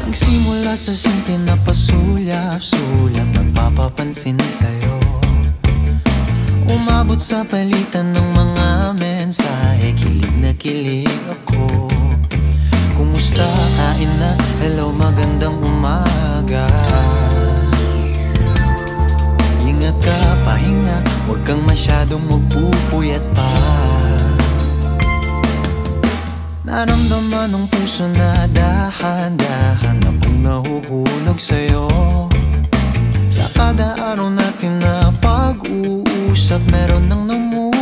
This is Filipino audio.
Nagsimula sa simple na pasulyap-sulyap, nagpapapansin sa'yo. Umabot sa palitan ng mga mensahe, kilig na kilig ako. Kumusta, kain na, hello, magandang umaga. Ingat ka, pahinga, huwag kang masyadong magpupuyat pa. Naramdaman ng puso na dahan-dahan akong nahuhulog sa'yo. Sa kada araw natin na pag-uusap, meron nang namumuo.